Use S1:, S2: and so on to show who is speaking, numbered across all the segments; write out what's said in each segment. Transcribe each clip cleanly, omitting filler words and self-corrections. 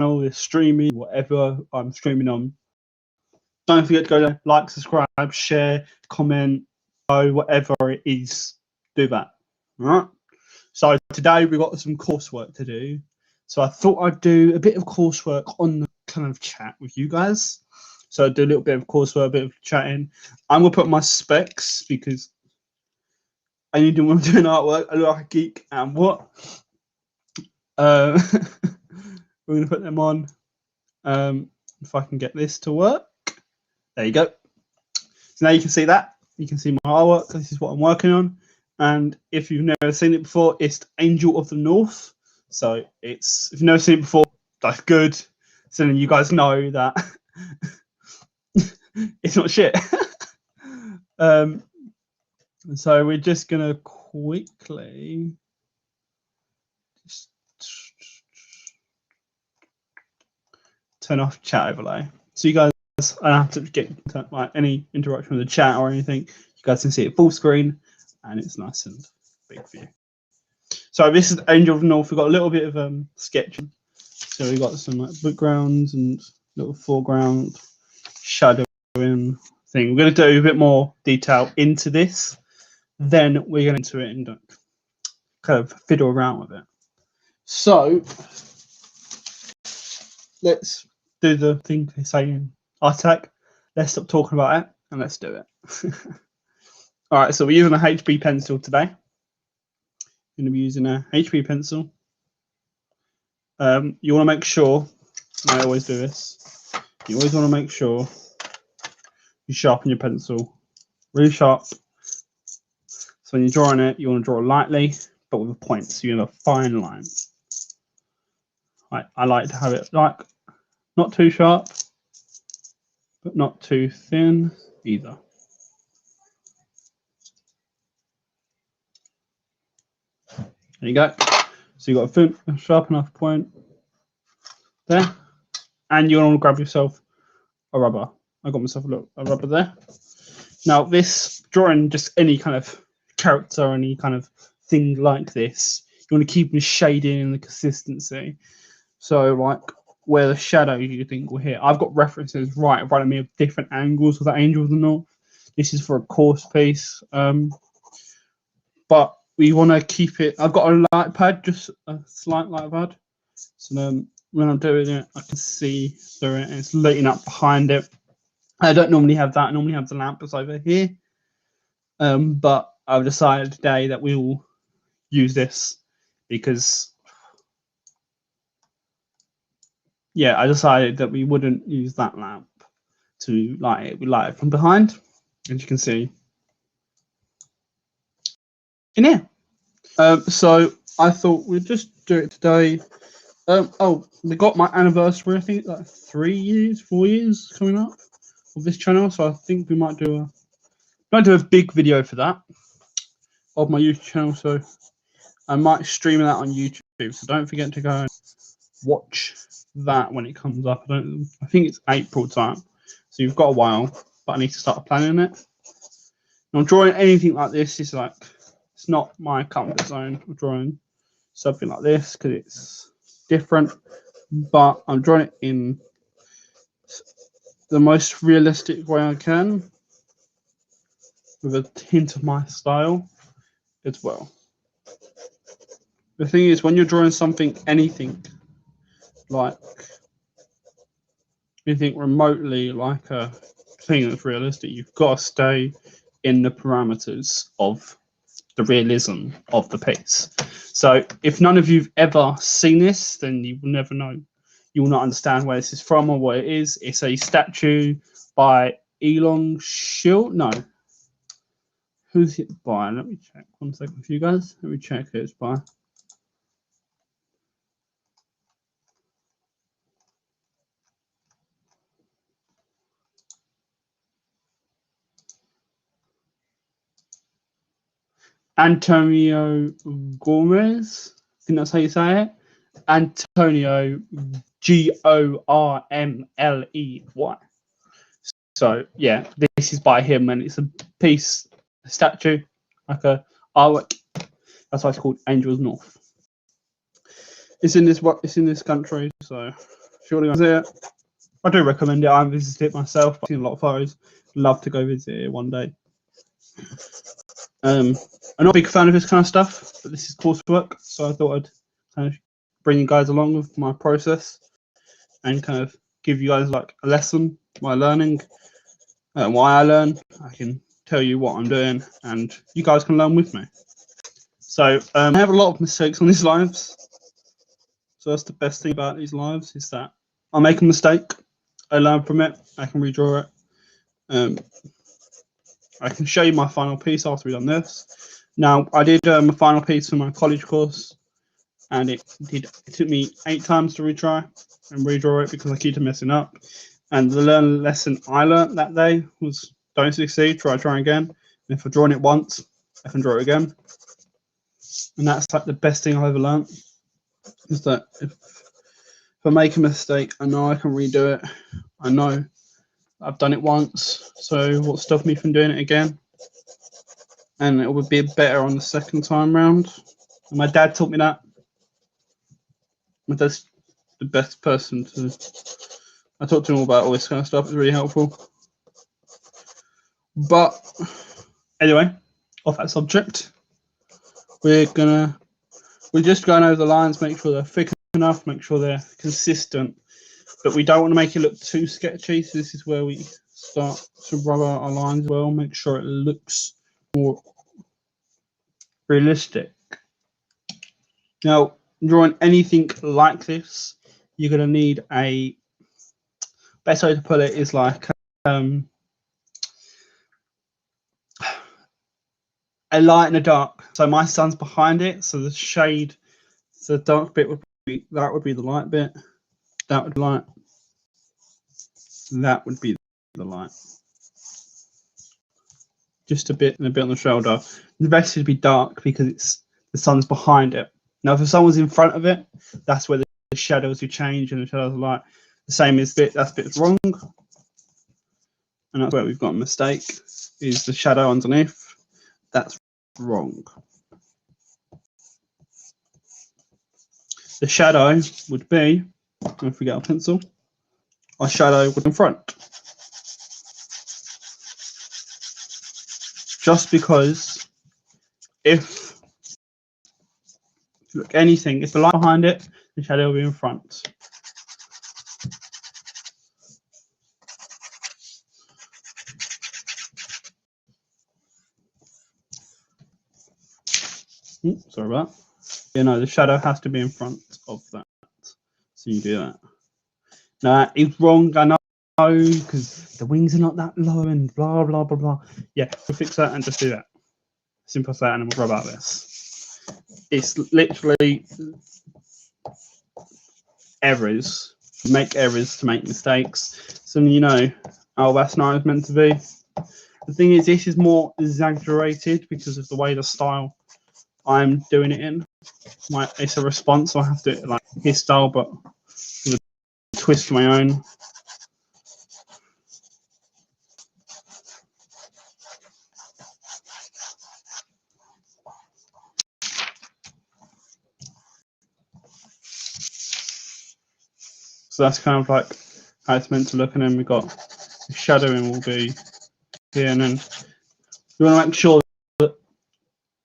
S1: channel is streaming, whatever I'm streaming on. Don't forget to go there, like, subscribe, share, comment, whatever it is, do that. All right. So today we've got some coursework to do. So I thought I'd do a bit of coursework on the kind of chat with you guys. So I'll do a little bit of coursework, a bit of chatting. I'm gonna put my specs because I need to want to do an artwork. I look like a geek and what? We're gonna put them on. If I can get this to work. There you go. So now you can see that. You can see my artwork. This is what I'm working on. And if you've never seen it before, it's Angel of the North. So it's, if you've never seen it before, that's good. So then you guys know that it's not shit. So we're just gonna quickly just turn off chat overlay. So you guys, I don't have to get like any interaction with the chat or anything. You guys can see it full screen, and it's nice and big for you. So this is Angel of the North. We've got a little bit of sketching. So we've got some like backgrounds and little foreground shadowing thing. We're going to do a bit more detail into this. Then we're going into it and kind of fiddle around with it. So let's do the thing they say in RTAC. Let's stop talking about it and let's do it. All right, so we're using a HB pencil today. Going to be using a HB pencil. You want to make sure, I always do this, you always want to make sure you sharpen your pencil really sharp. So when you're drawing it, you want to draw lightly, but with a point, so you have a fine line. I like to have it like not too sharp, but not too thin either. There you go. So you've got a sharp enough point there, and you want to grab yourself a rubber. I got myself a rubber there. Now this drawing, just any kind of character, any kind of thing like this, you want to keep the shading and the consistency. So like where the shadow you think will hit. I've got references right in front of me of different angles of that Angel of the North. This is for a course piece, but we want to keep it. I've got a light pad, just a slight light pad. So then when I'm doing it, I can see through it and it's lighting up behind it. I don't normally have that. I normally have the lamp that's over here. But I've decided today that we will use this because, yeah, I decided that we wouldn't use that lamp to light it. We light it from behind, as you can see in here. So I thought we'd just do it today. Oh, we got my anniversary, I think like 3 years, 4 years coming up of this channel. So I think we might do a big video for that of my YouTube channel. So I might stream that on YouTube. So don't forget to go and watch that when it comes up. I think it's April time. So you've got a while, but I need to start planning it. Now drawing anything like this is like, it's not my comfort zone. I'm drawing something like this because it's different, but I'm drawing it in the most realistic way I can with a hint of my style as well. The thing is, when you're drawing something, anything remotely like a thing that's realistic, you've got to stay in the parameters of the realism of the piece. So if none of you've ever seen this, then you will never know. You will not understand where this is from or what it is. It's a statue by Elon Schill. No. Who's it by? Let me check 1 second for you guys. Let me check who it's by. Antonio Gomez. I think that's how you say it. Antonio Gormley. So yeah, this is by him, and it's a piece, a statue, like a artwork. That's why it's called Angel's North. It's in this country, so Surely go visit it. I do recommend it. I haven't visited it myself, but I've seen a lot of photos. Love to go visit it one day. I'm not a big fan of this kind of stuff, but this is coursework, so I thought I'd kind of bring you guys along with my process and kind of give you guys like a lesson, my learning, why I learn. I can tell you what I'm doing, and you guys can learn with me. So I have a lot of mistakes on these lives. So that's the best thing about these lives is that I make a mistake, I learn from it, I can redraw it. I can show you my final piece after we've done this. Now, I did a final piece for my college course, and it took me 8 times to retry and redraw it because I keep messing up. And the lesson I learned that day was don't succeed, try again. And if I've drawn it once, I can draw it again. And that's like the best thing I've ever learned, is that if I make a mistake, I know I can redo it. I know I've done it once, so what's stopping me from doing it again? And it would be better on the second time round. And my dad taught me that. My dad's the best person to. I talked to him all about all this kind of stuff. It's really helpful. But anyway, off that subject, we're just going over the lines, make sure they're thick enough, make sure they're consistent. But we don't want to make it look too sketchy. So this is where we start to rub out our lines well, make sure it looks more realistic. Now, drawing anything like this, you're going to need a best way to put it is like a light and a dark. So my sun's behind it, so the shade, the dark bit would be the light bit. That would be light. That would be the light. Just a bit and a bit on the shoulder. The rest would be dark because the sun's behind it. Now, if someone's in front of it, that's where the shadows would change and the shadows are light. The same as that bit's wrong. And that's where we've got a mistake, is the shadow underneath. That's wrong. The shadow would be, if we get a pencil, our shadow would be in front. Just because if you look anything, if the light behind it, the shadow will be in front. Sorry about that. You know, the shadow has to be in front of that. So you do that. Now, it's wrong, I know, because the wings are not that low and blah, blah, blah, blah. Yeah, we'll fix that and just do that. Simple as that, and then we'll rub out this. It's literally errors. You make errors to make mistakes. So you know, oh, that's not how it's meant to be. The thing is, this is more exaggerated because of the way the style I'm doing it in. It's a response, so I have to do it like his style, but with a twist of my own. So that's kind of like how it's meant to look, and then we've got the shadowing will be here, and then we want to make sure that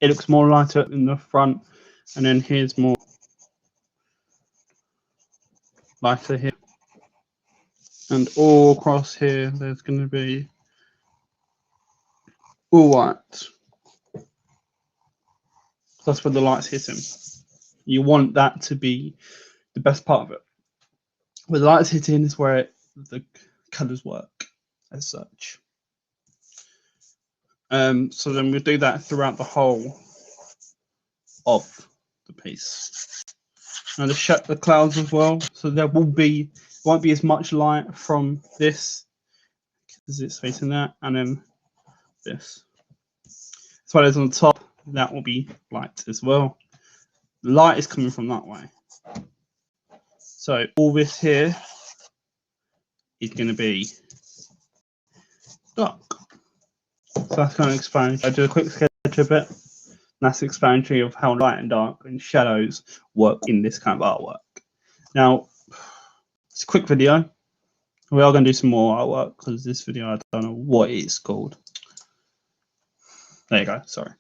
S1: it looks more lighter in the front, and then here's more lighter here, and all across here there's going to be all white. That's where the light's hitting. You want that to be the best part of it. Where the light's hitting is where the colours work as such. So then we'll do that throughout the whole of the piece. Now the clouds as well. So there won't be as much light from this because it's facing that, and then this. As well as on the top, that will be light as well. The light is coming from that way. So all this here is going to be dark. So that's kind of explanatory. I do a quick sketch of it. That's explanatory of how light and dark and shadows work in this kind of artwork. Now, It's a quick video. We are going to do some more artwork because this video, I don't know what it's called. There you go. Sorry.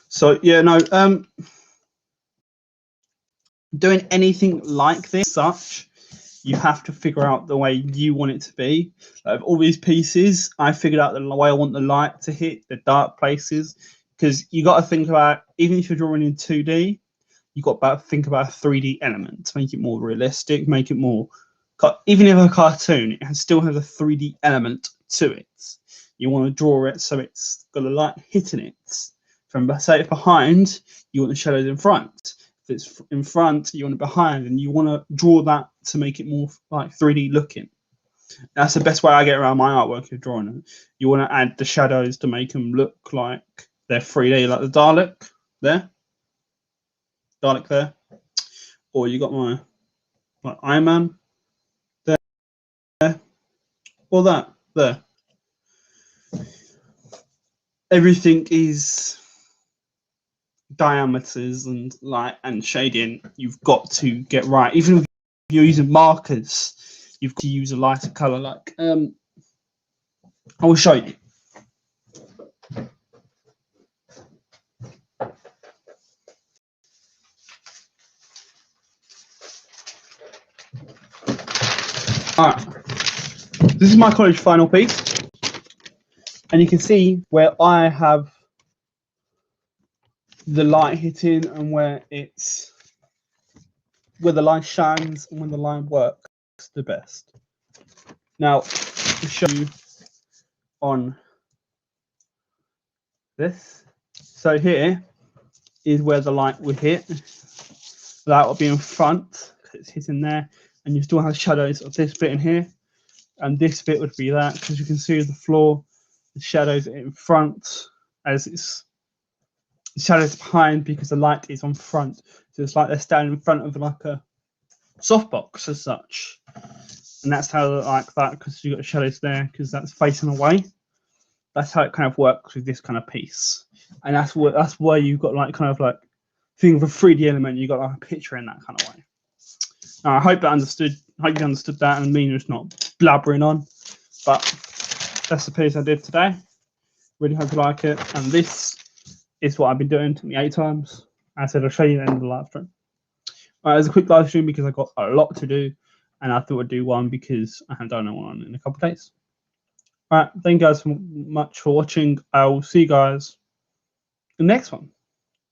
S1: So yeah, no. Doing anything like this, you have to figure out the way you want it to be. Like all these pieces, I figured out the way I want the light to hit, the dark places, because you got to think about, even if you're drawing in 2D, you got to think about a 3D element to make it more realistic, make it more, even if a cartoon, it still has a 3D element to it. You want to draw it so it's got a light hitting it. From, say, it's behind, you want the shadows in front. If it's in front, you want it behind, and you want to draw that to make it more like 3D looking. That's the best way I get around my artwork of drawing it. You want to add the shadows to make them look like they're 3D, like the Dalek there, or you got my like Iron Man there, or that there. Everything is diameters and light and shading. You've got to get right. Even if you're using markers, you've got to use a lighter color. Like I will show you. All right, this is my college final piece, and you can see where I have the light hitting and where the line shines and when the line works the best. Now, to show you on this, so here is where the light would hit. That will be in front, it's hitting there, and you still have shadows of this bit in here, and this bit would be that, because you can see the floor, the shadows in front, as it's shadows behind because the light is on front. So it's like they're standing in front of like a softbox as such, and that's how they like that, because you've got shadows there because that's facing away. That's how it kind of works with this kind of piece, and that's where you've got like kind of like think of a 3D element. You got like a picture in that kind of way. Now, I hope you understood that, and me just not blabbering on. But that's the piece I did today. Really hope you like it, and this is what I've been doing. It took me 8 times. I said I'll show you at the end of the live stream. It was a quick live stream because I got a lot to do, and I thought I'd do one because I haven't done one in a couple of days. All right, thank you guys so much for watching. I will see you guys in the next one.